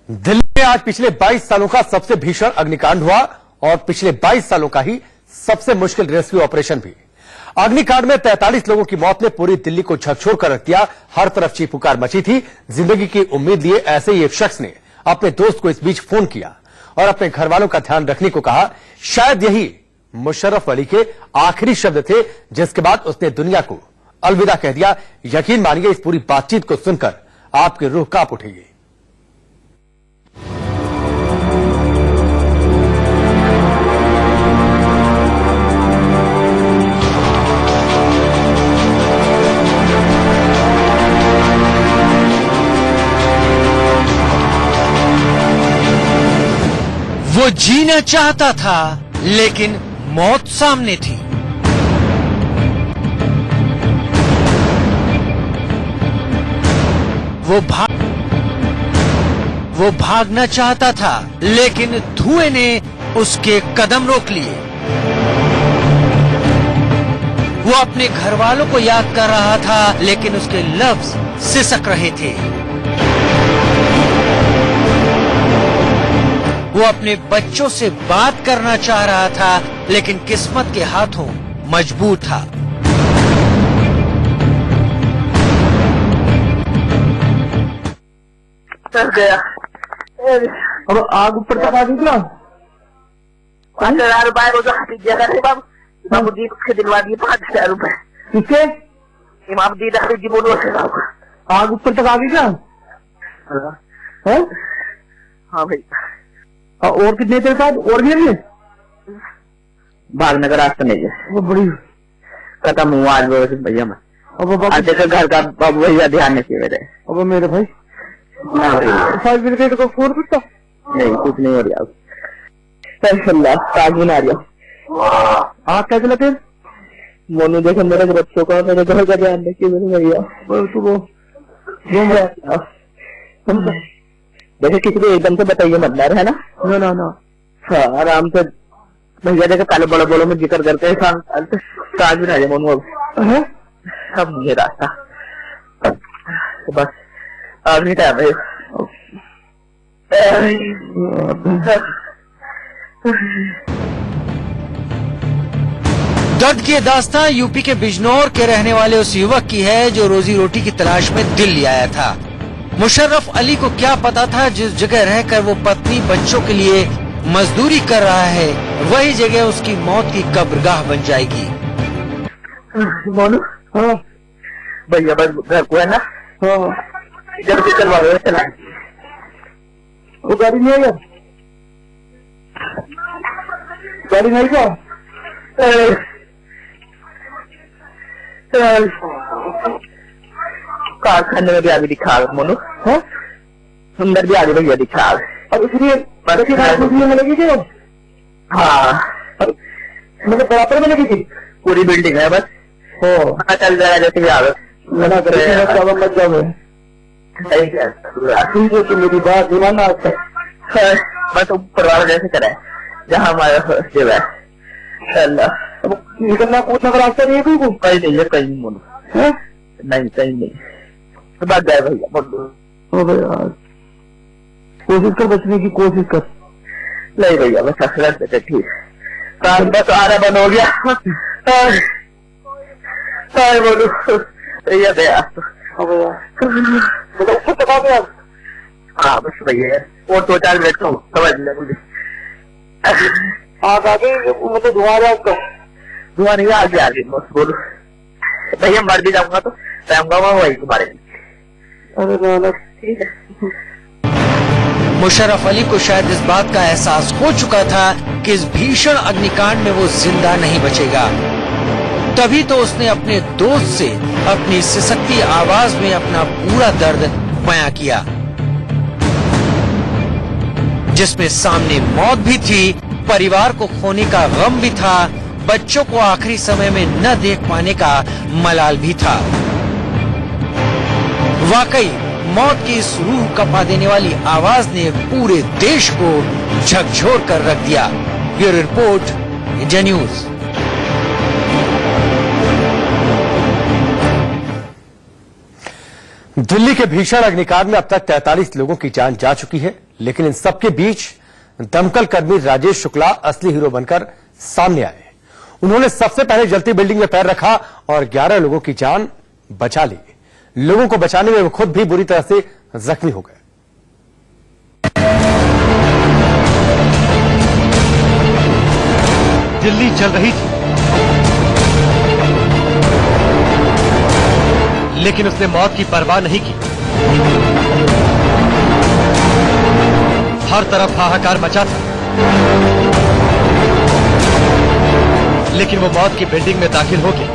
दिल्ली में आज पिछले 22 सालों का सबसे भीषण अग्निकांड हुआ और पिछले 22 सालों का ही सबसे मुश्किल रेस्क्यू ऑपरेशन भी। अग्निकांड में 43 लोगों की मौत ने पूरी दिल्ली को झकझोर कर रख दिया। हर तरफ चीख-पुकार मची थी। जिंदगी की उम्मीद लिए ऐसे ही एक शख्स ने अपने दोस्त को इस बीच फोन किया और अपने घर वालों का ध्यान रखने को कहा। शायद यही मुशर्रफ अली के आखिरी शब्द थे, जिसके बाद उसने दुनिया को अलविदा कह दिया। यकीन मानिए, इस पूरी बातचीत को सुनकर आपकी रूह कांप उठेगी। वो जीना चाहता था, लेकिन मौत सामने थी। वो भागना चाहता था, लेकिन धुएं ने उसके कदम रोक लिए। वो अपने घर वालों को याद कर रहा था, लेकिन उसके लफ्ज सिसक रहे थे। वो अपने बच्चों से बात करना चाह रहा था, लेकिन किस्मत के हाथों मजबूर था। डर गया। अब आग ऊपर तक आ गई क्या? 5,000 रुपए को तो जगह थे बाबू। इमामुद्दीन उसके दिलवा दिए 5,000 रुपए। किसके? इमामुद्दीन अखरी जी बोलो से बाबू। आग ऊपर तक आ गई क्या? है? हाँ भाई। और कितने तेरे साथ और भी है? भागनगर रास्ता नहीं है, वो बड़ी खत्म हुआ आज भैया मैं। अब देखो घर का बाबू भैया ध्यान नहीं किए मेरे। अब मेरे भाई फाइव मिनट को फोन करता नहीं, कुछ नहीं हो रहा। ताज बना रहा। आग कैसे लगे? मोनू देखो मेरे बच्चों का, मेरे घर का ध्यान रखिए मेरे भैया। तू वो घूम रहा देखो किसी को एकदम से बताइए मत है ना। ना हाँ, आराम से भैया देखो पहले बड़े बड़ों में जिक्र करते हैं। ताज बना रहा मोनू अब सब मुझे रास्ता तो बस आखिरी टाइम है। दर्द की दास्तां यूपी के बिजनौर के रहने वाले उस युवक की है, जो रोजी रोटी की तलाश में दिल्ली आया था। मुशर्रफ अली को क्या पता था, जिस जगह रहकर वो पत्नी बच्चों के लिए मजदूरी कर रहा है, वही जगह उसकी मौत की कब्रगाह बन जाएगी। मोनू हाँ भैया बस घर को है ना। हाँ जल्दी चलवा दो। चला वो गाड़ी नहीं आएगा? गाड़ी नहीं क्या? कारखाने में भी आगे दिखा मोनू। हाँ अंदर भी आगे भैया दिखा। अब इसलिए में लगी थी? हाँ मतलब बराबर में लगी थी? पूरी बिल्डिंग है बस। हो पता चल जाएगा जैसे भी आगे। मना करे मत जाओ। कि मेरी बात दीवाना बस ऊपर वाला जैसे करे जहाँ हमारा शिव है। अब निकलना कूदना का रास्ता नहीं है कोई? कहीं नहीं है, कहीं नहीं मोनू। नहीं कहीं नहीं। तो बात जाए भैया यार, कोशिश कर बचने की कोशिश कर। नहीं भैया बस अखरत देते ठीक। काम बस आरा बंद हो गया। बोलू भैया दया। हाँ बस भैया और 2-4 मिनट को समझ लिया मुझे। आग आगे मतलब धुआं आ उसका? धुआं नहीं आगे आगे बस बोलो भैया। मर भी जाऊंगा तो रहूंगा वही तुम्हारे। अरे ठीक है। मुशर्रफ अली को शायद इस बात का एहसास हो चुका था कि इस भीषण अग्निकांड में वो जिंदा नहीं बचेगा। तभी तो उसने अपने दोस्त से अपनी सिसकती आवाज में अपना पूरा दर्द बयां किया, जिसमें सामने मौत भी थी, परिवार को खोने का गम भी था, बच्चों को आखिरी समय में न देख पाने का मलाल भी था। वाकई मौत की इस रूह कपा देने वाली आवाज ने पूरे देश को झकझोर कर रख दिया। Bureau report, India news. Delhi के भीषण अग्निकांड में अब तक 43 लोगों की जान जा चुकी है, लेकिन इन सबके बीच दमकल कर्मी राजेश शुक्ला असली हीरो बनकर सामने आए। उन्होंने सबसे पहले जलती बिल्डिंग में पैर रखा और 11 लोगों की जान बचा ली। लोगों को बचाने में वो खुद भी बुरी तरह से जख्मी हो गए। दिल्ली जल रही थी, लेकिन उसने मौत की परवाह नहीं की। हर तरफ हाहाकार मचा था, लेकिन वो मौत की बिल्डिंग में दाखिल हो गई।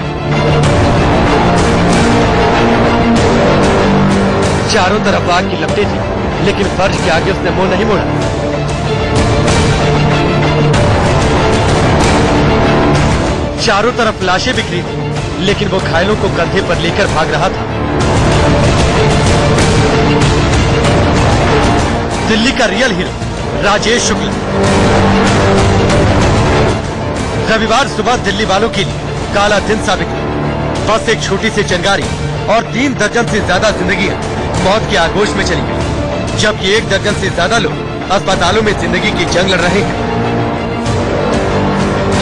चारों तरफ आग की लपटें थी, लेकिन फर्ज के आगे उसने मुंह नहीं मोड़ा। चारों तरफ लाशें बिखरी थी, लेकिन वो घायलों को कंधे पर लेकर भाग रहा था। दिल्ली का रियल हीरो राजेश शुक्ला। रविवार सुबह दिल्ली वालों के लिए काला दिन साबित हुआ। बस एक छोटी सी चिंगारी और 3 दर्जन से ज्यादा जिंदगियां मौत के आगोश में चली गई, जबकि 1 दर्जन से ज्यादा लोग अस्पतालों में जिंदगी की जंग लड़ रहे हैं।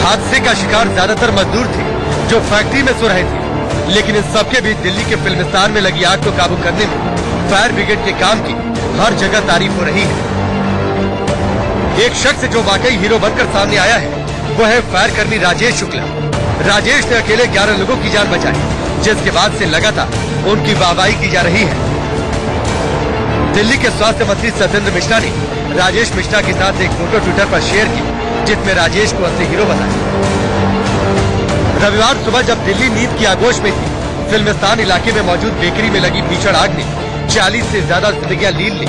हादसे का शिकार ज्यादातर मजदूर थे जो फैक्ट्री में सो रहे थे, लेकिन इन सबके बीच दिल्ली के फिल्मिस्तान में लगी आग को काबू करने में फायर ब्रिगेड के काम की हर जगह तारीफ हो रही है। एक शख्स जो वाकई हीरो बनकर सामने आया है वो है फायर कर्मी राजेश शुक्ला। राजेश ने अकेले 11 लोगों की जान बचाई, जिसके बाद से लगातार उनकी वाहवाही की जा रही है। दिल्ली के स्वास्थ्य मंत्री सत्येंद्र मिश्रा ने राजेश मिश्रा के साथ एक फोटो ट्विटर पर शेयर की, जिसमें राजेश को असली हीरो बताया। रविवार सुबह जब दिल्ली नींद की आगोश में थी, फिल्मिस्तान इलाके में मौजूद बेकरी में लगी भीषण आग ने 40 से ज्यादा जिंदगियां लील ली।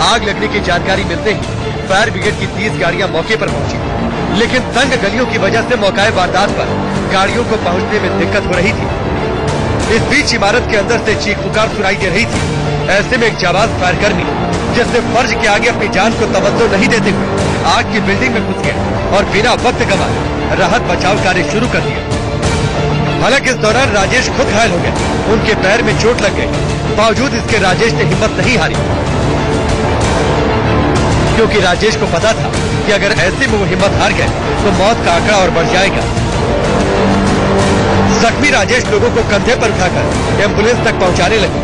आग लगने की जानकारी मिलते ही फायर ब्रिगेड की 30 गाड़ियां मौके पर पहुंची, लेकिन तंग गलियों की वजह से मौके वारदात पर गाड़ियों को पहुंचने में दिक्कत हो रही थी। इस बीच इमारत के अंदर से चीख पुकार सुनाई दे रही थी। ऐसे में एक जाबाज फायर कर्मी, जिसने फर्ज के आगे अपनी जान को तवज्जो नहीं देते हुए आग की बिल्डिंग में घुस गया और बिना वक्त गंवाए राहत बचाव कार्य शुरू कर दिया। हालांकि इस दौरान राजेश खुद घायल हो गए, उनके पैर में चोट लग गई। बावजूद इसके राजेश ने हिम्मत नहीं हारी, क्योंकि राजेश को पता था कि अगर ऐसे में वो हिम्मत हार गए तो मौत का आंकड़ा और बढ़ जाएगा। जख्मी राजेश लोगों को कंधे पर उठाकर एम्बुलेंस तक पहुंचाने लगे।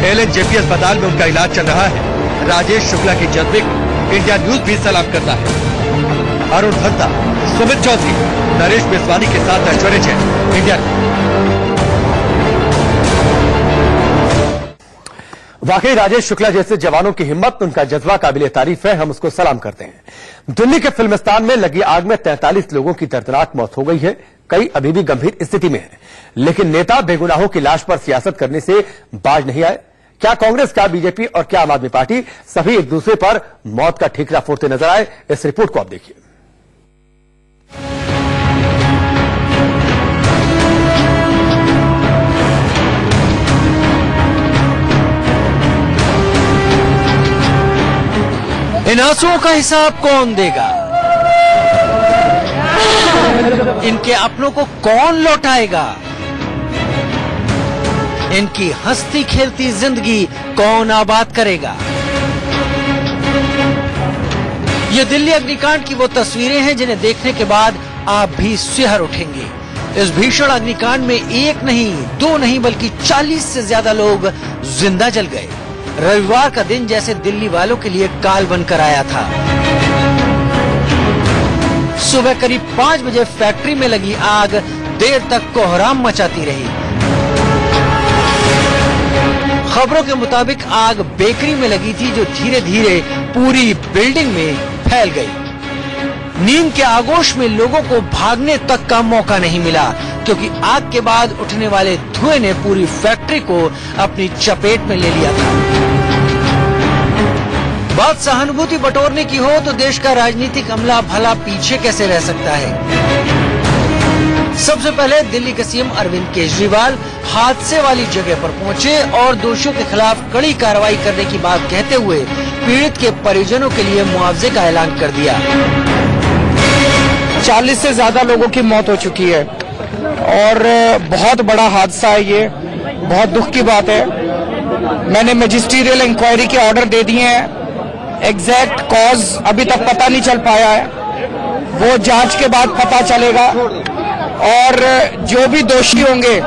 LNJP अस्पताल में उनका इलाज चल रहा है। राजेश शुक्ला के जज्बे को इंडिया न्यूज भी सलाम करता है। अरुण धंता, सुमित चौधरी, नरेश बेसवानी के साथ ऐश्वर्या जैन, इंडिया। वाकई राजेश शुक्ला जैसे जवानों की हिम्मत, उनका जज्बा काबिले तारीफ है। हम उसको सलाम करते हैं। दिल्ली के फिल्मिस्तान में लगी आग में 43 लोगों की दर्दनाक मौत हो गई है। कई अभी भी गंभीर स्थिति में हैं, लेकिन नेता बेगुनाहों की लाश पर सियासत करने से बाज नहीं आए। क्या कांग्रेस, क्या बीजेपी और क्या आम आदमी पार्टी, सभी एक दूसरे पर मौत का ठीकरा फोड़ते नजर आए। इस रिपोर्ट को आप देखिए। इन आंसुओं का हिसाब कौन देगा? इनके अपनों को कौन लौटाएगा? इनकी हंसती खेलती जिंदगी कौन आबाद करेगा? ये दिल्ली अग्निकांड की वो तस्वीरें हैं जिन्हें देखने के बाद आप भी सिहर उठेंगे। इस भीषण अग्निकांड में 1 नहीं, 2 नहीं, बल्कि 40 से ज्यादा लोग जिंदा जल गए। रविवार का दिन जैसे दिल्ली वालों के लिए काल बनकर आया था। सुबह करीब 5 बजे फैक्ट्री में लगी आग देर तक कोहराम मचाती रही। खबरों के मुताबिक आग बेकरी में लगी थी, जो धीरे धीरे पूरी बिल्डिंग में फैल गई। नींद के आगोश में लोगों को भागने तक का मौका नहीं मिला, क्योंकि आग के बाद उठने वाले धुएं ने पूरी फैक्ट्री को अपनी चपेट में ले लिया था। बात सहानुभूति बटोरने की हो तो देश का राजनीतिक अमला भला पीछे कैसे रह सकता है। सबसे पहले दिल्ली के सीएम अरविंद केजरीवाल हादसे वाली जगह पर पहुंचे और दोषियों के खिलाफ कड़ी कार्रवाई करने की बात कहते हुए पीड़ित के परिजनों के लिए मुआवजे का ऐलान कर दिया। 40 से ज्यादा लोगों की मौत हो चुकी है। और बहुत बड़ा हादसा है ये, बहुत दुख की बात है। मैंने मैजिस्ट्रियल इंक्वायरी के ऑर्डर दे दिए हैं। एग्जैक्ट कॉज अभी तक पता नहीं चल पाया है, वो जांच के बाद पता चलेगा और जो भी दोषी होंगे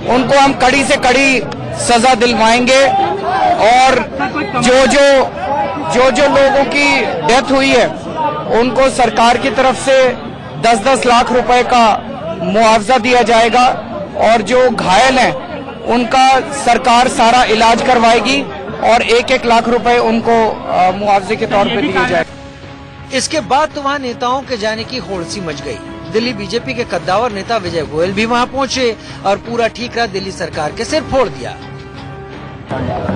उनको हम कड़ी से कड़ी सजा दिलवाएंगे और जो जो लोगों की डेथ हुई है उनको सरकार की तरफ से 10-10 लाख रुपए का मुआवजा दिया जाएगा और जो घायल हैं उनका सरकार सारा इलाज करवाएगी और 1-1 लाख रुपए उनको मुआवजे के तौर पे दिए जाएंगे। इसके बाद तो वहाँ नेताओं के जाने की होड़ सी मच गई। दिल्ली बीजेपी के कद्दावर नेता विजय गोयल भी वहाँ पहुँचे और पूरा ठीकरा दिल्ली सरकार के सिर फोड़ दिया।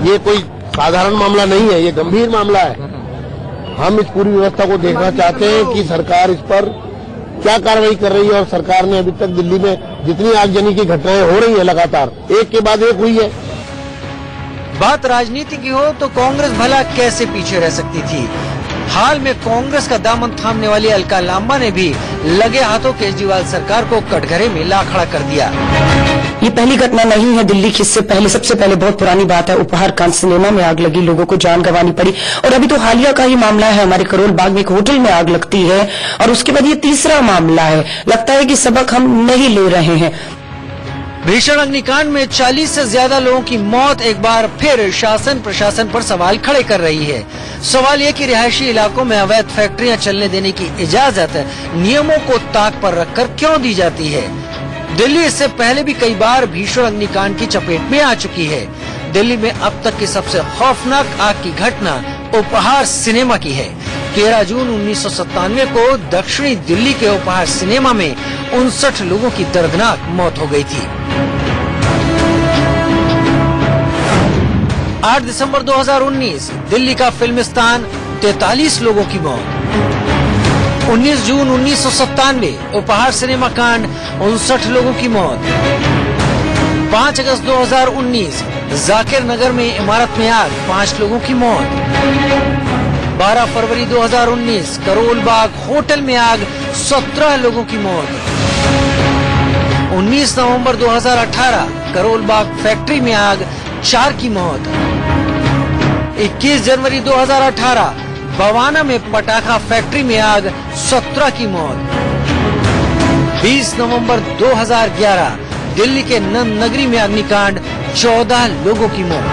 ये कोई साधारण मामला नहीं है, ये गंभीर मामला है। हम इस पूरी व्यवस्था को देखना चाहते हैं कि सरकार इस पर क्या कार्रवाई कर रही है और सरकार ने अभी तक दिल्ली में जितनी आगजनी की घटनाएं हो रही है लगातार एक के बाद एक हुई है। बात राजनीति की हो तो कांग्रेस भला कैसे पीछे रह सकती थी। हाल में कांग्रेस का दामन थामने वाली अलका लांबा ने भी लगे हाथों केजरीवाल सरकार को कटघरे में ला खड़ा कर दिया। ये पहली घटना नहीं है दिल्ली की, इससे पहले सबसे पहले बहुत पुरानी बात है, उपहार कांत सिनेमा में आग लगी, लोगों को जान गंवानी पड़ी और अभी तो हालिया का ही मामला है, हमारे करोल बाग में एक होटल में आग लगती है और उसके बाद ये तीसरा मामला है। लगता है कि सबक हम नहीं ले रहे हैं। भीषण अग्निकांड में 40 से ज्यादा लोगों की मौत एक बार फिर शासन प्रशासन पर सवाल खड़े कर रही है। सवाल ये कि रिहायशी इलाकों में अवैध फैक्ट्रियां चलने देने की इजाजत नियमों को ताक पर रखकर क्यों दी जाती है। दिल्ली इससे पहले भी कई बार भीषण अग्निकांड की चपेट में आ चुकी है। दिल्ली में अब तक की सबसे खौफनाक आग की घटना उपहार सिनेमा की है। 13 जून 1997 को दक्षिणी दिल्ली के उपहार सिनेमा में 59 लोगों की दर्दनाक मौत हो गई थी। 8 दिसंबर 2019 दिल्ली का फिल्मिस्तान 43 लोगों की मौत। 19 जून 1997 उपहार सिनेमा कांड 59 लोगों की मौत। 5 अगस्त 2019 जाकिर नगर में इमारत में आग 5 लोगों की मौत। 12 फरवरी 2019 करोल बाग होटल में आग 17 लोगों की मौत। 19 नवंबर 2018 करोल बाग फैक्ट्री में आग 4 की मौत। 21 जनवरी 2018 बवाना में पटाखा फैक्ट्री में आग 17 की मौत। 20 नवंबर 2011 दिल्ली के नंद नगरी में अग्निकांड 14 लोगों की मौत।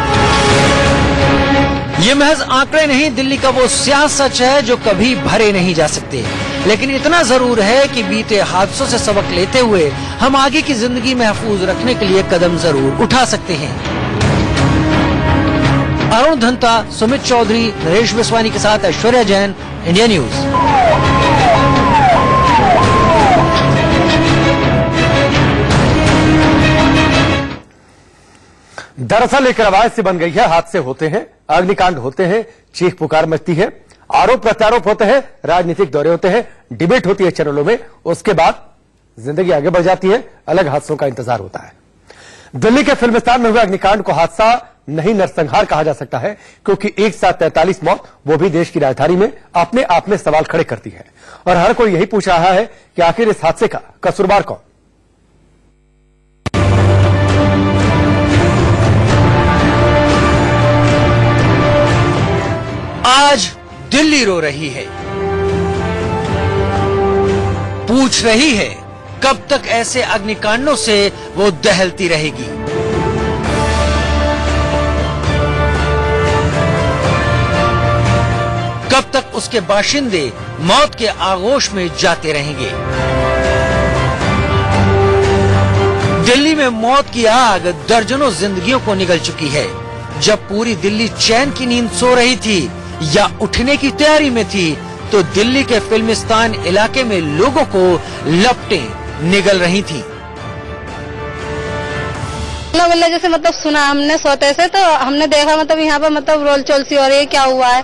ये महज आंकड़े नहीं, दिल्ली का वो स्याह सच है जो कभी भरे नहीं जा सकते। लेकिन इतना जरूर है कि बीते हादसों से सबक लेते हुए हम आगे की जिंदगी महफूज रखने के लिए कदम जरूर उठा सकते हैं। अरुण धंता, सुमित चौधरी, नरेश बिस्वानी के साथ ऐश्वर्या जैन, इंडिया न्यूज। दरअसल एक रवायत सी बन गई है, हादसे होते हैं, अग्निकांड होते हैं, चीख पुकार मचती है, आरोप प्रत्यारोप होते हैं, राजनीतिक दौरे होते हैं, डिबेट होती है चैनलों में, उसके बाद जिंदगी आगे बढ़ जाती है, अलग हादसों का इंतजार होता है। दिल्ली के फिल्मिस्तान में हुए अग्निकांड को हादसा नहीं नरसंहार कहा जा सकता है, क्योंकि एक साथ 43 मौत, वो भी देश की राजधानी में, अपने आप में सवाल खड़े करती है और हर कोई यही पूछ रहा है कि आखिर इस हादसे का कसूरवार कौन। आज दिल्ली रो रही है, पूछ रही है कब तक ऐसे अग्निकांडों से वो दहलती रहेगी। कब तक उसके बाशिंदे मौत के आगोश में जाते रहेंगे। दिल्ली में मौत की आग दर्जनों जिंदगियों को निगल चुकी है। जब पूरी दिल्ली चैन की नींद सो रही थी या उठने की तैयारी में थी, तो दिल्ली के फिल्मिस्तान इलाके में लोगों को लपटें निगल रही थी। जैसे मतलब सुना हमने सोते से, तो हमने देखा मतलब यहाँ पर मतलब रोल चोल सी हो रही है, क्या हुआ है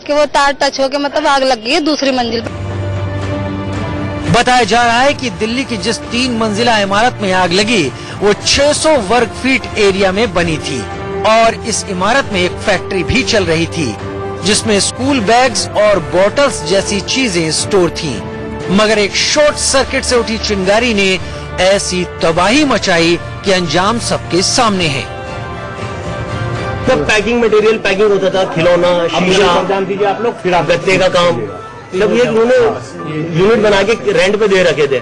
कि वो तार टच होके मतलब आग लग गई है दूसरी मंजिल पर। बताया जा रहा है कि दिल्ली की जिस 3 मंजिला इमारत में आग लगी वो 600 वर्ग फीट एरिया में बनी थी और इस इमारत में एक फैक्ट्री भी चल रही थी जिसमें स्कूल बैग्स और बॉटल्स जैसी चीजें स्टोर थीं। मगर एक शॉर्ट सर्किट से उठी चिंगारी ने ऐसी तबाही मचाई कि अंजाम सबके सामने है। जब पैकिंग मटेरियल पैकिंग होता था, खिलौना, शीशा, गत्ते का काम, जब ये यूनिट बना के रेंट पे दे रखे थे।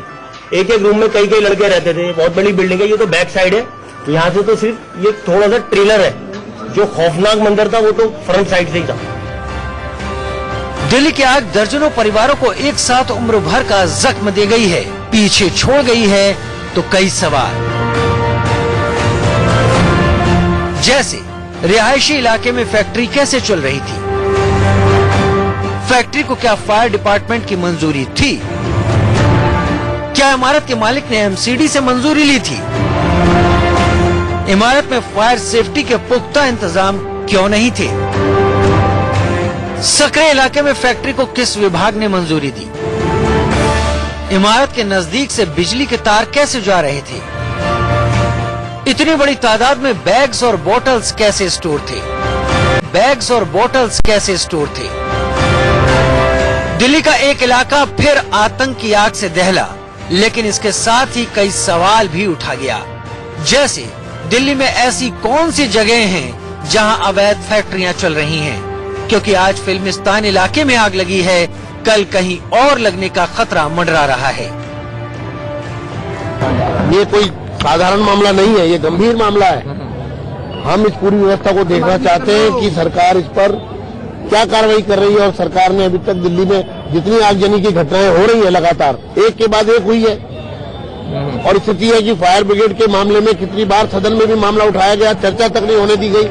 एक एक रूम में कई कई लड़के रहते थे। बहुत बड़ी बिल्डिंग है। ये तो बैक साइड है, यहाँ से तो सिर्फ ये थोड़ा सा ट्रेलर है। जो खौफनाक मंजर था वो तो फ्रंट साइड से ही था। दिल्ली की आग दर्जनों परिवारों को एक साथ उम्र भर का जख्म दे गई है, पीछे छोड़ गई है तो कई सवाल, जैसे रिहायशी इलाके में फैक्ट्री कैसे चल रही थी? फैक्ट्री को क्या फायर डिपार्टमेंट की मंजूरी थी? क्या इमारत के मालिक ने एमसीडी से मंजूरी ली थी? इमारत में फायर सेफ्टी के पुख्ता इंतजाम क्यों नहीं थे? सकरे इलाके में फैक्ट्री को किस विभाग ने मंजूरी दी? इमारत के नजदीक से बिजली के तार कैसे जा रहे थे? इतनी बड़ी तादाद में बैग्स और बोतल्स कैसे स्टोर थे? बैग्स और बोतल्स कैसे स्टोर थे? दिल्ली का एक इलाका फिर आतंक की आग से दहला, लेकिन इसके साथ ही कई सवाल भी उठा गया, जैसे दिल्ली में ऐसी कौन सी जगह हैं जहां अवैध फैक्ट्रियां चल रही हैं? क्योंकि आज फिल्मिस्तान इलाके में आग लगी है, कल कहीं और लगने का खतरा मंडरा रहा है। ये कोई साधारण मामला नहीं है, ये गंभीर मामला है। हम इस पूरी व्यवस्था को देखना चाहते हैं कि सरकार इस पर क्या कार्रवाई कर रही है। और सरकार ने अभी तक दिल्ली में जितनी आगजनी की घटनाएं हो रही है लगातार एक के बाद एक हुई है। और स्थिति है कि फायर ब्रिगेड के मामले में कितनी बार सदन में भी मामला उठाया गया, चर्चा तक नहीं होने दी गई।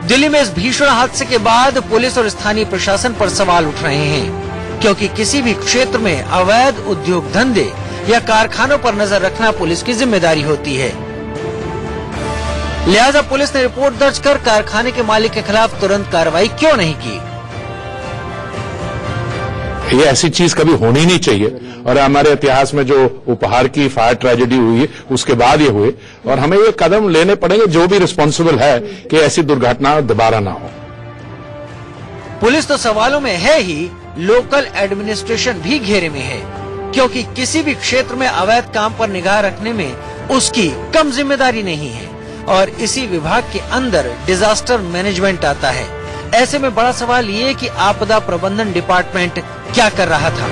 दिल्ली में इस भीषण हादसे के बाद पुलिस और स्थानीय प्रशासन पर सवाल उठ रहे हैं, क्योंकि किसी भी क्षेत्र में अवैध उद्योग धंधे या कारखानों पर नजर रखना पुलिस की जिम्मेदारी होती है। लिहाजा पुलिस ने रिपोर्ट दर्ज कर कारखाने के मालिक के खिलाफ तुरंत कार्रवाई क्यों नहीं की? ये ऐसी चीज कभी होनी नहीं चाहिए। और हमारे इतिहास में जो उपहार की फायर ट्रेजेडी हुई है उसके बाद ये हुए, और हमें ये कदम लेने पड़ेंगे जो भी रिस्पॉन्सिबल है कि ऐसी दुर्घटना दोबारा ना हो। पुलिस तो सवालों में है ही, लोकल एडमिनिस्ट्रेशन भी घेरे में है, क्योंकि किसी भी क्षेत्र में अवैध काम पर निगाह रखने में उसकी कम जिम्मेदारी नहीं है। और इसी विभाग के अंदर डिजास्टर मैनेजमेंट आता है। ऐसे में बड़ा सवाल ये कि आपदा प्रबंधन डिपार्टमेंट क्या कर रहा था?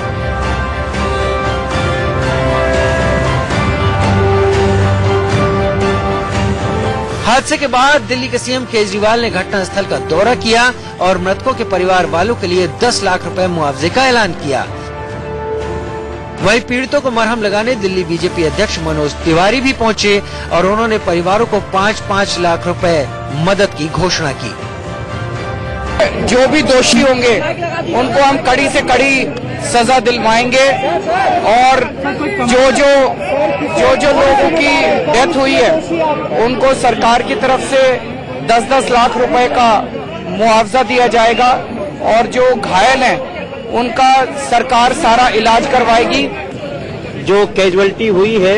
हादसे के बाद दिल्ली के सीएम केजरीवाल ने घटनास्थल का दौरा किया और मृतकों के परिवार वालों के लिए 10 लाख रुपए मुआवजे का ऐलान किया। वहीं पीड़ितों को मरहम लगाने दिल्ली बीजेपी अध्यक्ष मनोज तिवारी भी पहुंचे और उन्होंने परिवारों को 5-5 लाख रुपए मदद की घोषणा की। जो भी दोषी होंगे उनको हम कड़ी से कड़ी सजा दिलवाएंगे, और जो जो लोगों की डेथ हुई है उनको सरकार की तरफ से 10-10 लाख रुपए का मुआवजा दिया जाएगा, और जो घायल हैं उनका सरकार सारा इलाज करवाएगी। जो कैजुअलिटी हुई है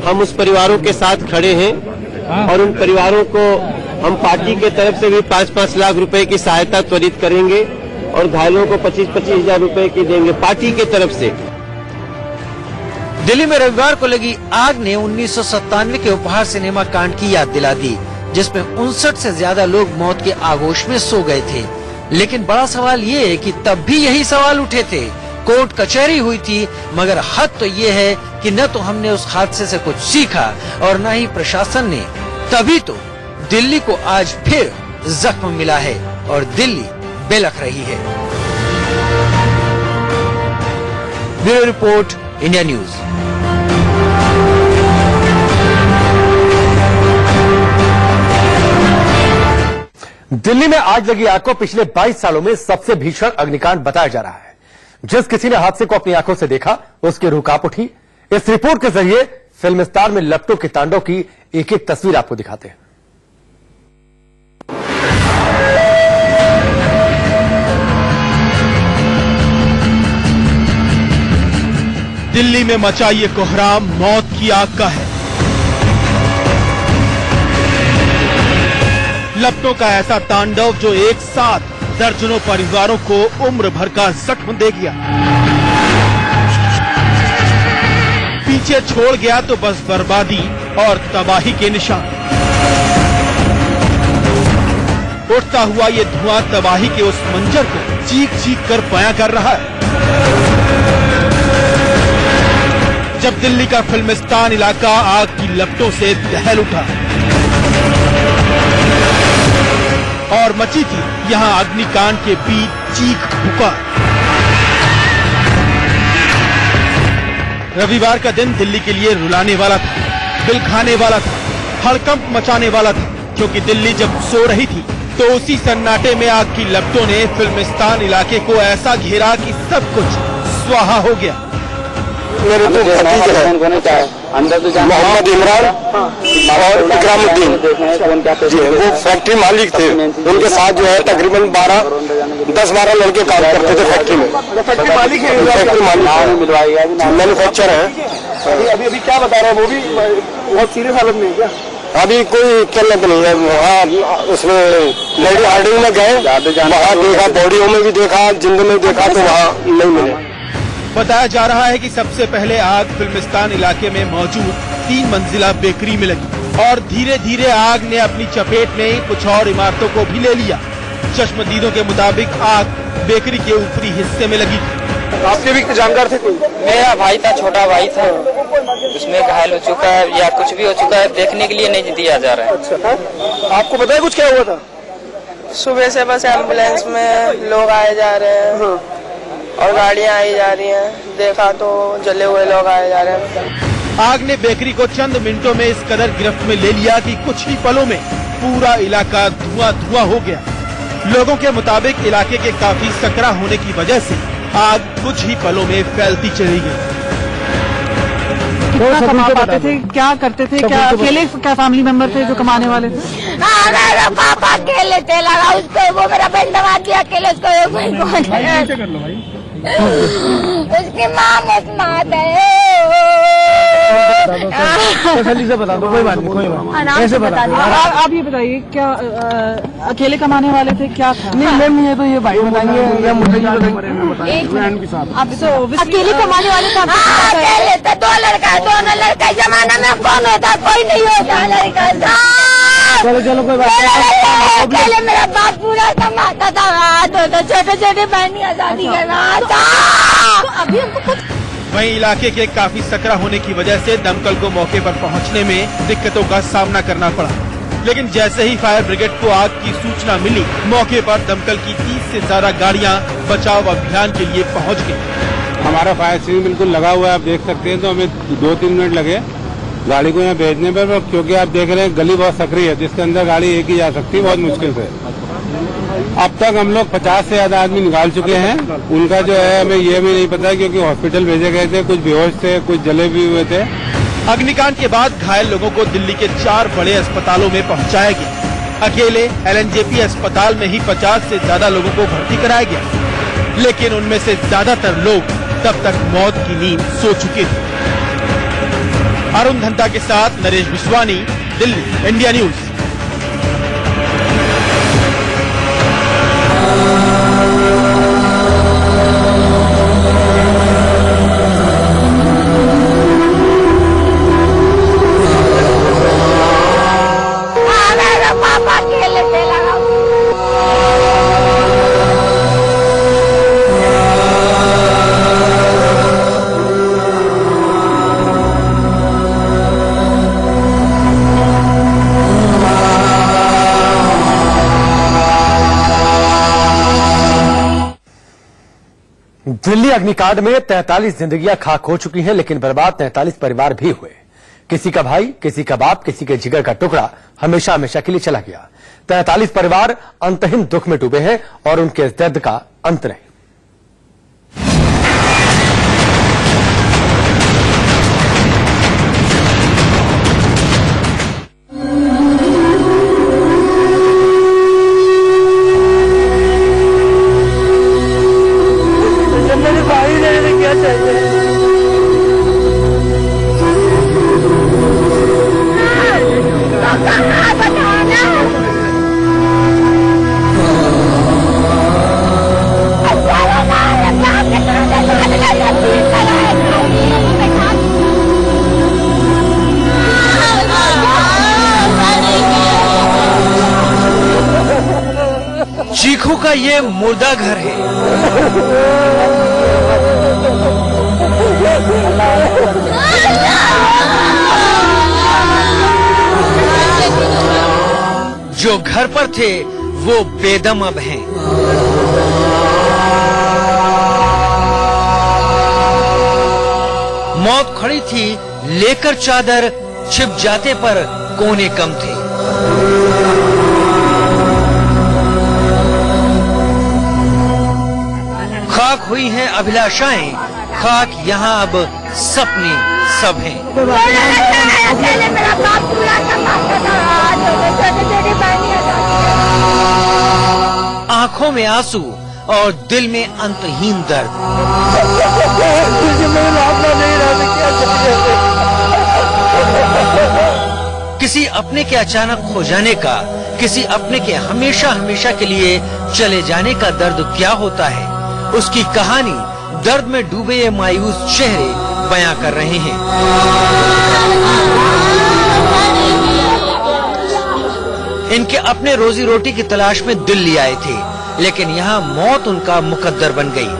हम उस परिवारों के साथ खड़े हैं, और उन परिवारों को हम पार्टी के तरफ से भी 5-5 लाख रुपए की सहायता त्वरित करेंगे, और घायलों को 25-25 हजार रुपए की देंगे पार्टी के तरफ से। दिल्ली में रविवार को लगी आग ने 1997 के उपहार सिनेमा कांड की याद दिला दी, जिसमें 59 से ज्यादा लोग मौत के आगोश में सो गए थे। लेकिन बड़ा सवाल ये है कि तब भी यही सवाल उठे थे। कोर्ट कचहरी हुई थी, मगर हद तो ये है कि न तो हमने उस हादसे से कुछ सीखा और न ही प्रशासन ने। तभी तो दिल्ली को आज फिर जख्म मिला है और दिल्ली बेलख रही है। Bureau report, India news. Delhi में आज लगी आग को पिछले 22 सालों में सबसे भीषण अग्निकांड बताया जा रहा है। जिस किसी ने हादसे को अपनी आंखों से देखा उसकी रूह कांप उठी। इस रिपोर्ट के जरिए फिल्मिस्तान में लपटों के तांडव की एक एक तस्वीर आपको दिखाते हैं। दिल्ली में मचा ये कोहराम मौत की आग का है। लपटों का ऐसा तांडव जो एक साथ दर्जनों परिवारों को उम्र भर का जख्म दे गया। पीछे छोड़ गया तो बस बर्बादी और तबाही के निशान। उठता हुआ ये धुआं तबाही के उस मंजर को चीख चीख कर बयां कर रहा है। जब दिल्ली का फिल्मिस्तान इलाका आग की लपटों से दहल उठा और मची थी यहाँ अग्निकांड के बीच चीख पुकार। रविवार का दिन दिल्ली के लिए रुलाने वाला था, दिल खाने वाला था, हड़कंप मचाने वाला था, क्योंकि दिल्ली जब सो रही थी तो उसी सन्नाटे में आग की लपटों ने फिल्मिस्तान इलाके को ऐसा घेरा कि सब कुछ स्वाहा हो गया। मेरे तो भतीजे हैं, मोहम्मद इमरान और इकरामुद्दीन जी, वो फैक्ट्री मालिक थे। उनके साथ जो है तकरीबन 10-12 लड़के काम करते थे फैक्ट्री में। फैक्ट्री मालिक है, फैक्ट्री मालिक मैन्युफैक्चर है। अभी क्या बता रहे हैं, वो भी बहुत सीरियस हालत में है क्या? अभी कोई किल्लत नहीं है। वहाँ उसमें लेडी हार्डिंग में गए, वहाँ देखा, बॉडियों में भी देखा, जिंद में देखा, तो वहाँ नहीं मिले। बताया जा रहा है कि सबसे पहले आग फिल्मिस्तान इलाके में मौजूद 3 मंजिला बेकरी में लगी और धीरे धीरे आग ने अपनी चपेट में कुछ और इमारतों को भी ले लिया। चश्मदीदों के मुताबिक आग बेकरी के ऊपरी हिस्से में लगी थी। आपके भी जानकार थे? मेरा भाई था, छोटा भाई था, उसमें घायल हो चुका है या कुछ भी हो चुका है, देखने के लिए नहीं दिया जा रहा है। अच्छा, आपको पता है कुछ क्या हुआ था? सुबह से बस एम्बुलेंस में लोग आए जा रहे हैं और गाड़ियां आई जा रही हैं, देखा तो जले हुए लोग आए जा रहे हैं। आग ने बेकरी को चंद मिनटों में इस कदर गिरफ्त में ले लिया कि कुछ ही पलों में पूरा इलाका धुआं धुआं हो गया। लोगों के मुताबिक इलाके के काफी सकरा होने की वजह से आग कुछ ही पलों में फैलती चली गई। कितना कमा पाते थे, क्या करते थे, क्या अकेले क्या फैमिली मेंबर थे जो कमाने वाले थे? मेरा पापा अकेले थे, लगा उसको, वो मेरा बहन दबा दिया अकेले उसकी माँ मत से बता दो, कोई बात नहीं, कोई बात ऐसे बता दो। आप ये बताइए, क्या अकेले कमाने वाले थे, क्या था? नहीं मैम, ये तो ये भाई बताएंगे या मुझे अकेले कमाने वाले थे? अकेले थे, 2 लड़का, दोनों लड़का। जमाना में कौन होता, कोई नहीं होता लड़का। चलो कोई बात नहीं। अकेले मेरा बाप पूरा कमाता था, छोटे छोटे बहनियां शादी करवाता। अभी हमको कुछ वहीं इलाके के काफी सकरा होने की वजह से दमकल को मौके पर पहुंचने में दिक्कतों का सामना करना पड़ा, लेकिन जैसे ही फायर ब्रिगेड को आग की सूचना मिली, मौके पर दमकल की 30 से ज्यादा गाड़ियां बचाव अभियान के लिए पहुंच गई। हमारा फायर स्टेशन बिल्कुल लगा हुआ है, आप देख सकते हैं। तो हमें 2-3 मिनट लगे गाड़ी को यहाँ भेजने पर, क्योंकि आप देख रहे हैं गली बहुत सकरी है, जिसके अंदर गाड़ी एक ही जा सकती है, बहुत मुश्किल से। अब तक हम लोग 50 से ज्यादा आदमी निकाल चुके हैं। उनका जो है हमें ये भी नहीं पता, क्योंकि हॉस्पिटल भेजे गए थे, कुछ बेहोश थे, कुछ जले भी हुए थे। अग्निकांड के बाद घायल लोगों को दिल्ली के 4 बड़े अस्पतालों में पहुंचाया गया। अकेले LNJP अस्पताल में ही 50 से ज्यादा लोगों को भर्ती कराया गया, लेकिन उनमें से ज्यादातर लोग तब तक मौत की नींद सो चुके थे। अरुण धंता के साथ नरेश विश्वानी, दिल्ली, इंडिया न्यूज। दिल्ली अग्निकांड में 43 जिंदगियां खाक हो चुकी हैं, लेकिन बर्बाद 43 परिवार भी हुए। किसी का भाई, किसी का बाप, किसी के जिगर का टुकड़ा हमेशा हमेशा के लिए चला गया। 43 परिवार अंतहीन दुख में डूबे हैं और उनके इस दर्द का अंत नहीं। चीखों का ये मुर्दा घर है। जो घर पर थे वो बेदम अब हैं। मौत खड़ी थी लेकर चादर, छिप जाते पर कोने कम थे। खाक हुई हैं अभिलाषाएं, खाक यहाँ अब सपने सब हैं। आंखों में आंसू और दिल में अंतहीन दर्द। किसी अपने के अचानक खो जाने का, किसी अपने के हमेशा हमेशा के लिए चले जाने का दर्द क्या होता है, उसकी कहानी दर्द में डूबे ये मायूस चेहरे बयां कर रहे हैं। इनके अपने रोजी रोटी की तलाश में दिल्ली आए थे, लेकिन यहाँ मौत उनका मुकद्दर बन गई।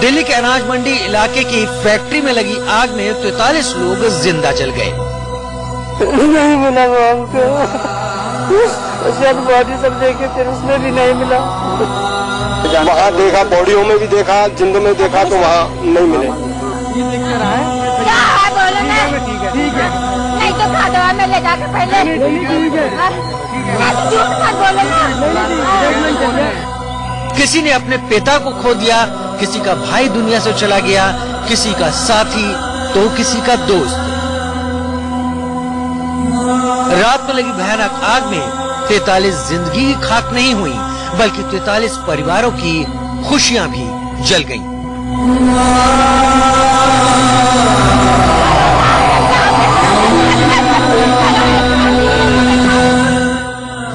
दिल्ली के अनाज मंडी इलाके की फैक्ट्री में लगी आग में 43 लोग जिंदा जल गए। नहीं मिला वो हमको, शायद बॉडी सब देखे फिर उसमें भी नहीं मिला। वहाँ देखा, बॉडियों में भी देखा, जिंदों में देखा तो वहाँ नहीं मिले। ठीक है, नहीं तो खा दवा में ले जाकर पहले किसी ने अपने पिता को खो दिया, किसी का भाई दुनिया से चला गया, किसी का साथी तो किसी का दोस्त। रात में लगी भयानक आग में 43 जिंदगी ही खाक नहीं हुई, बल्कि 43 परिवारों की खुशियां भी जल गईं।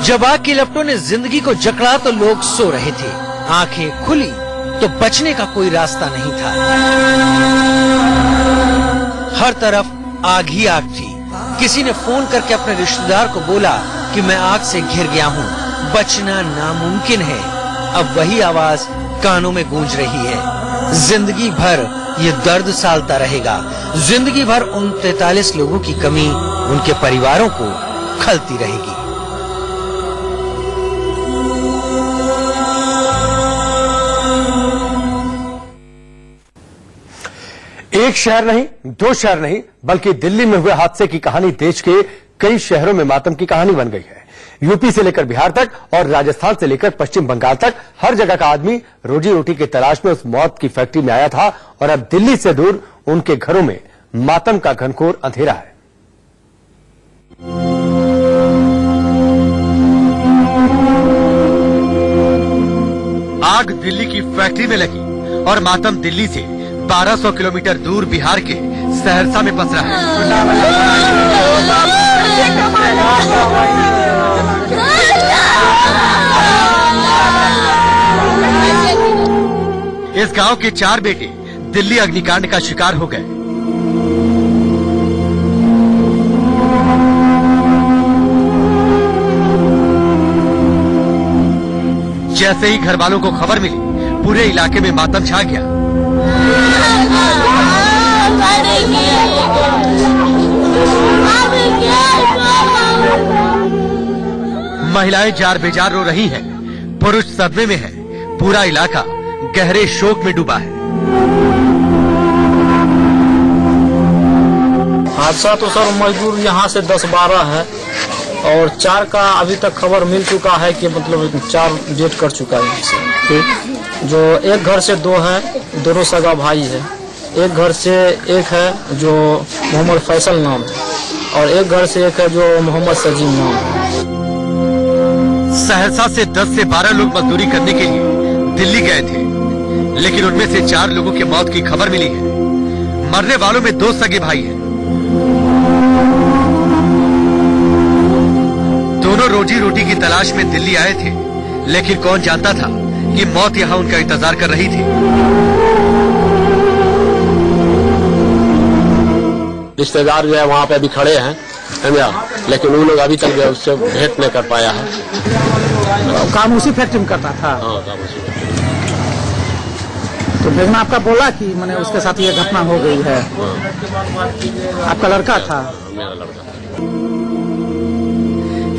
जब आग की लपटों ने जिंदगी को जकड़ा तो लोग सो रहे थे। आंखें खुली तो बचने का कोई रास्ता नहीं था। हर तरफ आग ही आग थी। किसी ने फोन करके अपने रिश्तेदार को बोला कि मैं आग से घिर गया हूँ, बचना नामुमकिन है। अब वही आवाज कानों में गूंज रही है। जिंदगी भर ये दर्द सालता रहेगा। जिंदगी भर उन 43 लोगों की कमी उनके परिवारों को खलती रहेगी। एक शहर नहीं, दो शहर नहीं, बल्कि दिल्ली में हुए हादसे की कहानी देश के कई शहरों में मातम की कहानी बन गई है। यूपी से लेकर बिहार तक और राजस्थान से लेकर पश्चिम बंगाल तक हर जगह का आदमी रोजी रोटी की तलाश में उस मौत की फैक्ट्री में आया था और अब दिल्ली से दूर उनके घरों में मातम का घनघोर अंधेरा है। आग दिल्ली की फैक्ट्री में लगी और मातम दिल्ली से 1200 किलोमीटर दूर बिहार के सहरसा में पसरा है। इस गांव के 4 बेटे दिल्ली अग्निकांड का शिकार हो गए। जैसे ही घर वालों को खबर मिली, पूरे इलाके में मातम छा गया। महिलाएं जार बेजार रो रही हैं, पुरुष सदमे में है, पूरा इलाका गहरे शोक में डूबा है। हादसा तो सर मजदूर यहाँ से 10-12 है और 4 का अभी तक खबर मिल चुका है कि मतलब 4 डेट कर चुका है यहाँ से। जो एक घर से 2 है, दोनों सगा भाई है। एक घर से एक है जो मोहम्मद फैसल नाम है और एक घर से एक है जो मोहम्मद सजीम नाम है। सहरसा से 10 से 12 लोग मजदूरी करने के लिए दिल्ली गए थे, लेकिन उनमें से 4 लोगों की मौत की खबर मिली है। मरने वालों में 2 सगे भाई हैं। दोनों रोजी रोटी की तलाश में दिल्ली आए थे, लेकिन कौन जानता था कि मौत यहाँ उनका इंतजार कर रही थी। रिश्तेदार जो है वहाँ पे अभी खड़े हैं समझा, लेकिन वो लोग अभी तक जो है उससे भेंट नहीं कर पाया है। काम उसी फैक्ट्री में करता था। हाँ, काम उसी में। तो भेजना आपका बोला कि मैंने उसके साथ ये घटना हो गई है। आपका लड़का था? मेरा लड़का।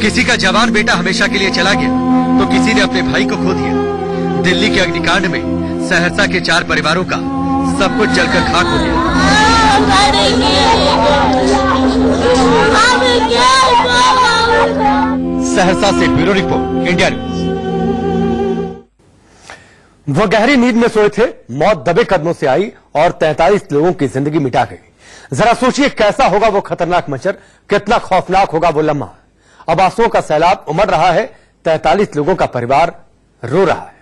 किसी का जवान बेटा हमेशा के लिए चला गया तो किसी ने अपने भाई को खो दिया। दिल्ली के अग्निकांड में सहरसा के 4 परिवारों का सब कुछ जलकर खाक हो गया। सहरसा से ब्यूरो रिपोर्ट, इंडिया न्यूज। वो गहरी नींद में सोए थे, मौत दबे कदमों से आई और 43 लोगों की जिंदगी मिटा गई। जरा सोचिए कैसा होगा वो खतरनाक मंजर, कितना खौफनाक होगा वो लम्हा। अब आंसुओं का सैलाब उमड़ रहा है, 43 लोगों का परिवार रो रहा है।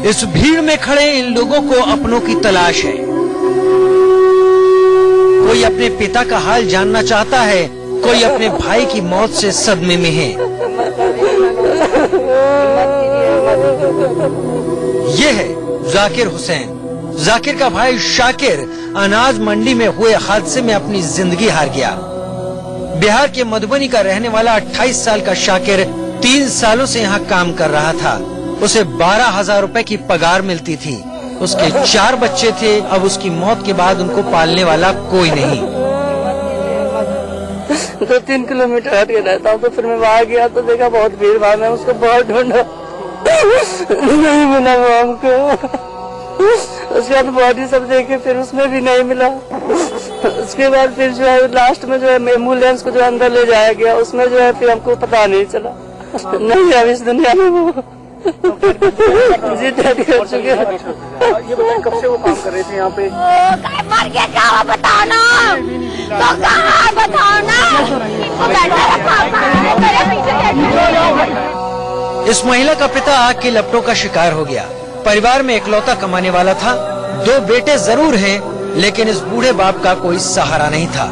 इस भीड़ में खड़े इन लोगों को अपनों की तलाश है। कोई अपने पिता का हाल जानना चाहता है, कोई अपने भाई की मौत से सदमे में है। ये है जाकिर हुसैन। जाकिर का भाई शाकिर अनाज मंडी में हुए हादसे में अपनी जिंदगी हार गया। बिहार के मधुबनी का रहने वाला 28 साल का शाकिर 3 सालों से यहाँ काम कर रहा था। उसे 12,000 रुपए की पगार मिलती थी। उसके 4 बच्चे थे। अब उसकी मौत के बाद उनको पालने वाला कोई नहीं। 2-3 किलोमीटर हट के रहता हूँ, तो फिर मैं वहाँ गया तो देखा बहुत भीड़ भाड़ में, उसको बहुत ढूंढा, नहीं मिला वो हमको। उसके बाद बॉडी सब देखे, फिर उसमें भी नहीं मिला। उसके बाद फिर जो है लास्ट में जो है एम्बुलेंस को जो अंदर ले जाया गया, उसमें जो है फिर हमको पता नहीं चला। नहीं अब इस दुनिया में वो जी डेड कर चुके हैं। ये बताएं कब से वो काम कर रहे थे यहाँ पे? मर गया क्या बताओ ना, तो कहाँ बताओ ना। इस महिला का पिता आग की लपटों का शिकार हो गया। परिवार में इकलौता कमाने वाला था। 2 बेटे जरूर हैं, लेकिन इस बूढ़े बाप का कोई सहारा नहीं था।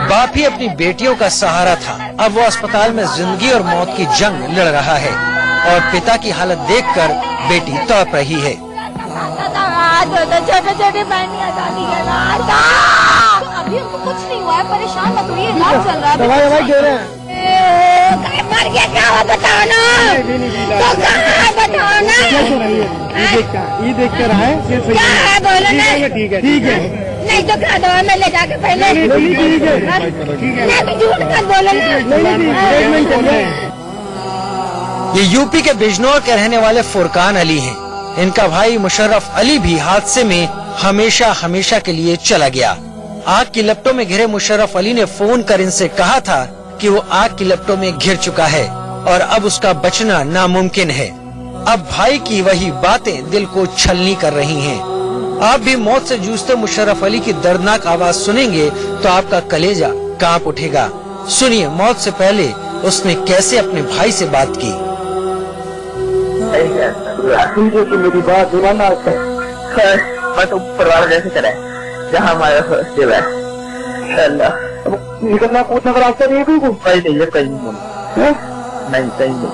बाप ही अपनी बेटियों का सहारा था। अब वो अस्पताल में जिंदगी और मौत की जंग लड़ रहा है और पिता की हालत देखकर बेटी तड़प रही है। छोटे छोटे अभी हमको कुछ नहीं हुआ है, परेशान मत होइए, इलाज चल रहा है। दवाई दे रहे हैं। मर गया क्या बताओ ना, तो कहाँ बताओ ना। ये देख कर आए, क्या है बोलो ना। ठीक है ठीक है, नहीं तो क्या दवा में ले जाके पहले नहीं झूठ मत बोलो ना। ये यूपी के बिजनौर के रहने वाले फुरकान अली हैं। इनका भाई मुशर्रफ अली भी हादसे में हमेशा हमेशा के लिए चला गया। आग की लपटों में घिरे मुशर्रफ अली ने फोन कर इनसे कहा था कि वो आग की लपटों में घिर चुका है और अब उसका बचना नामुमकिन है। अब भाई की वही बातें दिल को छलनी कर रही हैं। आप भी मौत से जूझते मुशर्रफ अली की दर्दनाक आवाज सुनेंगे तो आपका कलेजा कांप उठेगा। सुनिए मौत से पहले उसने कैसे अपने भाई से बात की। मेरी बात सुना मैं तो परिवार जैसे चला है, जहाँ हमारा सेव है। निकलना कूदना का रास्ता नहीं है कोई? कहीं नहीं है, कहीं नहीं, कहीं नहीं।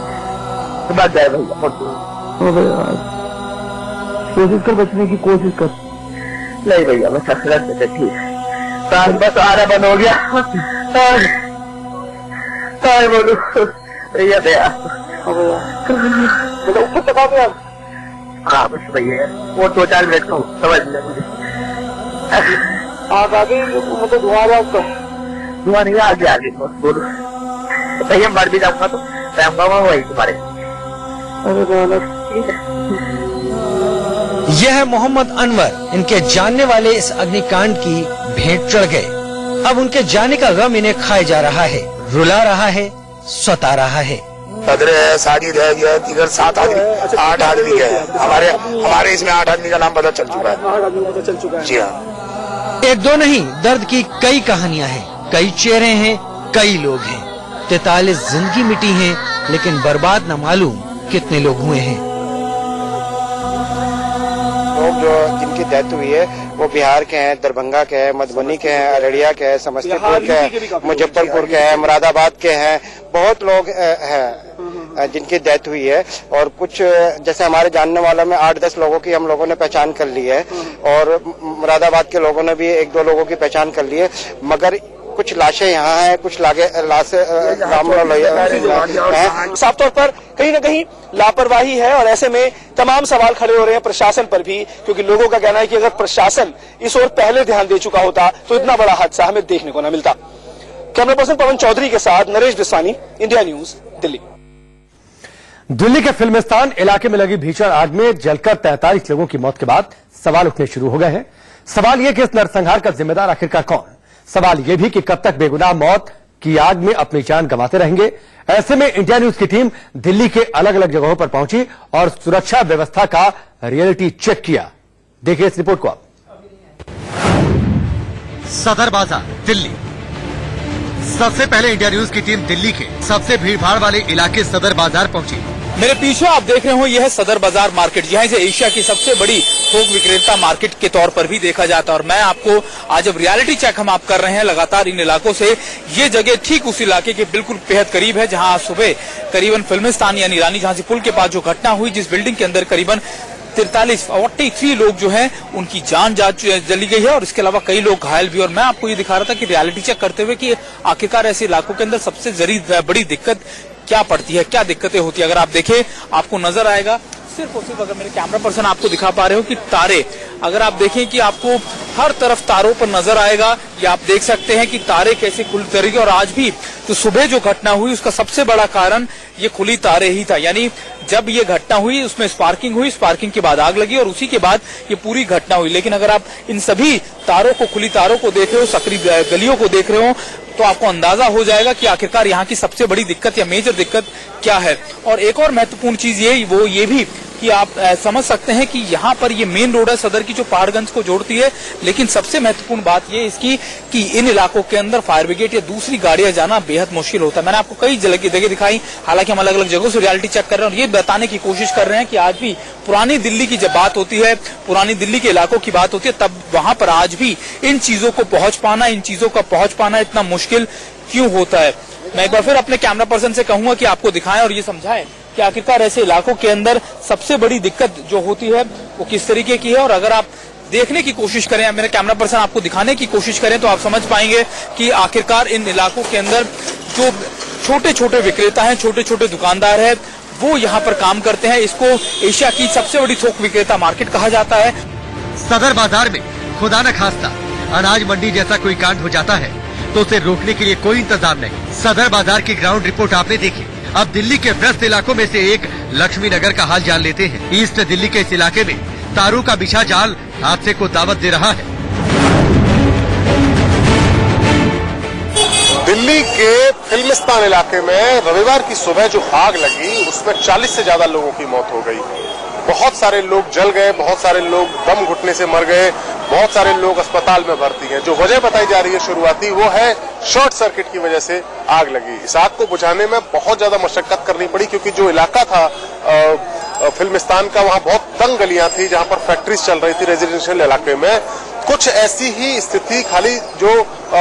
तो बात जाए भैया, कोशिश कर, बचने की कोशिश कर। नहीं भैया बस ठीक है, बस आरा बंद हो गया। बोलू भैया ऊपर तक आ गया। हाँ बस भैया वो 2-4 मिनट का समझ लिया मुझे। आग आगे मतलब धुआं आया उसका? धुआं नहीं, आगे आगे बस बोलो। भैया मर भी जाऊंगा तो रहूंगा वही तुम्हारे। ठीक है। यह है मोहम्मद अनवर। इनके जानने वाले इस अग्निकांड की भेंट चढ़ गए। अब उनके जाने का गम इन्हें खाए जा रहा है, रुला रहा है, सता रहा है। सदर है, साजिद है, यह दिगर 7 आदमी 8 आदमी है। हमारे इसमें 8 आदमी का नाम पता चल चुका है। 8 आदमी पता चल चुका है। जी हाँ, 1-2 नहीं, दर्द की कई कहानियां हैं, कई चेहरे हैं, कई लोग हैं। 43 जिंदगी मिटी हैं, लेकिन बर्बाद न मालूम कितने लोग हुए हैं। जो जिनकी डेथ हुई है वो बिहार के हैं, दरभंगा के हैं, मधुबनी के हैं, अररिया के हैं, समस्तीपुर के हैं, मुजफ्फरपुर के हैं, मुरादाबाद के हैं। बहुत लोग हैं जिनकी डेथ हुई है। और कुछ जैसे हमारे जानने वालों में 8-10 लोगों की हम लोगों ने पहचान कर ली है और मुरादाबाद के लोगों ने भी 1-2 लोगों की पहचान कर ली है। मगर कुछ लाशें यहाँ हैं, कुछ लाशें साफ तौर पर कहीं ना कहीं लापरवाही है और ऐसे में तमाम सवाल खड़े हो रहे हैं प्रशासन पर भी, क्योंकि लोगों का कहना है कि अगर प्रशासन इस ओर पहले ध्यान दे चुका होता तो इतना बड़ा हादसा हमें देखने को न मिलता। कैमरा पर्सन पवन चौधरी के साथ नरेश बिस्वानी, इंडिया न्यूज, दिल्ली। दिल्ली के फिल्मिस्तान इलाके में लगी भीषण आग में जलकर 43 लोगों की मौत के बाद सवाल उठने शुरू हो गए हैं। सवाल यह कि इस नरसंहार का जिम्मेदार आखिरकार कौन? सवाल यह भी कि कब तक बेगुनाह मौत की आग में अपनी जान गंवाते रहेंगे। ऐसे में इंडिया न्यूज की टीम दिल्ली के अलग अलग जगहों पर पहुंची और सुरक्षा व्यवस्था का रियलिटी चेक किया। देखिए इस रिपोर्ट को आप। सदर बाजार, दिल्ली। सबसे पहले इंडिया न्यूज की टीम दिल्ली के सबसे भीड़भाड़ वाले इलाके सदर बाजार पहुंची। मेरे पीछे आप देख रहे हो यह है सदर बाजार मार्केट, जहां इसे एशिया की सबसे बड़ी थोक विक्रेता मार्केट के तौर पर भी देखा जाता है। और मैं आपको आज अब रियलिटी चेक हम आप कर रहे हैं लगातार इन इलाकों से। ये जगह ठीक उस इलाके के बिल्कुल बेहद करीब है जहां आज सुबह करीबन फिल्मिस्तान यानी रानी झांसी पुल के पास जो घटना हुई, जिस बिल्डिंग के अंदर करीबन 43 लोग जो हैं उनकी जान जली गई है और इसके अलावा कई लोग घायल भी। और मैं आपको ये दिखा रहा था कि रियलिटी चेक करते हुए कि आखिरकार ऐसे इलाकों के अंदर सबसे बड़ी दिक्कत क्या पड़ती है, क्या दिक्कतें होती है। अगर आप देखें आपको नजर आएगा, सिर्फ और सिर्फ अगर मेरे कैमरा पर्सन आपको दिखा पा रहे हो कि तारे, अगर आप देखें कि आपको हर तरफ तारों पर नजर आएगा, ये आप देख सकते हैं कि तारे कैसे खुल करेंगे। और आज भी तो सुबह जो घटना हुई उसका सबसे बड़ा कारण ये खुली तारे ही था। यानी जब ये घटना हुई उसमें स्पार्किंग हुई, स्पार्किंग के बाद आग लगी और उसी के बाद ये पूरी घटना हुई। लेकिन अगर आप इन सभी तारों को, खुली तारों को देख रहे हो, सकरी गलियों को देख रहे हो, तो आपको अंदाजा हो जाएगा कि आखिरकार यहाँ की सबसे बड़ी दिक्कत या मेजर दिक्कत क्या है। और एक और महत्वपूर्ण चीज ये भी कि आप समझ सकते हैं कि यहाँ पर ये मेन रोड है सदर की जो पहाड़गंज को जोड़ती है। लेकिन सबसे महत्वपूर्ण बात ये इसकी कि इन इलाकों के अंदर फायर ब्रिगेड या दूसरी गाड़ियां जाना बेहद मुश्किल होता है। मैंने आपको कई जगह दिखाई, हालांकि हम अलग अलग जगहों से रियलिटी चेक कर रहे हैं और ये बताने की कोशिश कर रहे हैं कि आज भी पुरानी दिल्ली की जब बात होती है, पुरानी दिल्ली के इलाकों की बात होती है, तब वहां पर आज भी इन चीजों को पहुंच पाना, इन चीजों का पहुंच पाना इतना मुश्किल क्यों होता है। मैं एक बार फिर अपने कैमरा पर्सन से कहूंगा कि आपको दिखाएं और ये समझाएं कि आखिरकार ऐसे इलाकों के अंदर सबसे बड़ी दिक्कत जो होती है वो किस तरीके की है। और अगर आप देखने की कोशिश करें, मेरे कैमरा पर्सन आपको दिखाने की कोशिश करें, तो आप समझ पाएंगे कि आखिरकार इन इलाकों के अंदर जो छोटे छोटे विक्रेता हैं, छोटे छोटे दुकानदार हैं, वो यहाँ पर काम करते हैं। इसको एशिया की सबसे बड़ी थोक विक्रेता मार्केट कहा जाता है। सदर बाजार में खुदा न खास्ता अनाज मंडी जैसा कोई कांड हो जाता है तो उसे रोकने के लिए कोई इंतजाम नहीं। सदर बाजार की ग्राउंड रिपोर्ट आपने देखी। अब दिल्ली के व्यस्त इलाकों में से एक लक्ष्मी नगर का हाल जान लेते हैं। ईस्ट दिल्ली के इस इलाके में तारों का बिछा जाल हादसे को दावत दे रहा है। दिल्ली के फिल्मिस्तान इलाके में रविवार की सुबह जो आग लगी उसमें 40 से ज्यादा लोगों की मौत हो गई। बहुत सारे लोग जल गए, बहुत सारे लोग दम घुटने से मर गए, बहुत सारे लोग अस्पताल में भर्ती हैं। जो वजह बताई जा रही है शुरुआती, वो है शॉर्ट सर्किट की वजह से आग लगी। इस आग को बुझाने में बहुत ज्यादा मशक्कत करनी पड़ी क्योंकि जो इलाका था फिल्मिस्तान का, वहां बहुत तंग गलियां थी जहां पर फैक्ट्रीज चल रही थी रेजिडेंशियल इलाके में। कुछ ऐसी ही स्थिति खाली जो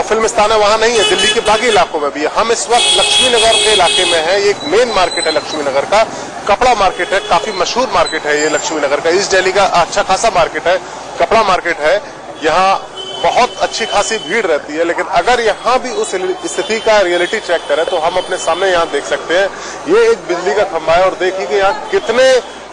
फिल्मिस्तान है वहां नहीं है, दिल्ली के बाकी इलाकों में भी है। हम इस वक्त लक्ष्मी नगर के इलाके में है। ये एक मेन मार्केट है लक्ष्मी नगर का, कपड़ा मार्केट है, काफी मशहूर मार्केट है ये लक्ष्मी नगर का। ईस्ट दिल्ली का अच्छा खासा मार्केट है, कपड़ा मार्केट है। यहाँ बहुत अच्छी खासी भीड़ रहती है। लेकिन अगर यहाँ भी उस स्थिति का रियलिटी चेक करें तो हम अपने सामने यहाँ देख सकते हैं, ये एक बिजली का खंभा है और देखिए कि यहाँ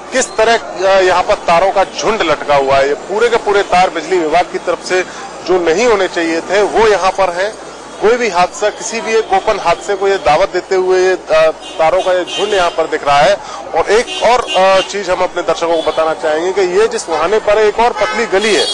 किस तरह यहाँ पर तारों का झुंड लटका हुआ है। ये पूरे के पूरे तार बिजली विभाग की तरफ से जो नहीं होने चाहिए थे वो यहाँ पर है। कोई भी हादसा, किसी भी एक ओपन हादसे को ये दावत देते हुए ये तारों का ये झुंड यहाँ पर दिख रहा है। और एक और चीज हम अपने दर्शकों को बताना चाहेंगे कि ये जिस मुहाने पर एक और पतली गली है,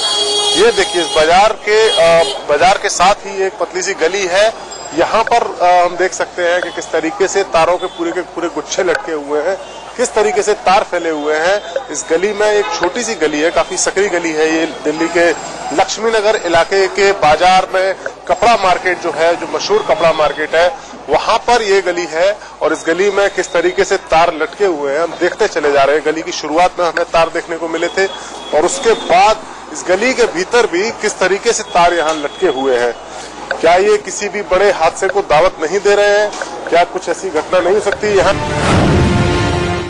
ये देखिए बाजार के साथ ही एक पतली सी गली है। यहाँ पर हम देख सकते हैं कि किस तरीके से तारों के पूरे गुच्छे लटके हुए हैं, किस तरीके से तार फैले हुए हैं। इस गली में एक छोटी सी गली है, काफी सकरी गली है ये दिल्ली के लक्ष्मी नगर इलाके के बाजार में। कपड़ा मार्केट जो है, जो मशहूर कपड़ा मार्केट है, वहां पर ये गली है और इस गली में किस तरीके से तार लटके हुए हैं हम देखते चले जा रहे हैं। गली की शुरुआत में हमें तार देखने को मिले थे और उसके बाद इस गली के भीतर भी किस तरीके से तार यहाँ लटके हुए हैं। क्या ये किसी भी बड़े हादसे को दावत नहीं दे रहे हैं? क्या कुछ ऐसी घटना नहीं हो सकती यहाँ?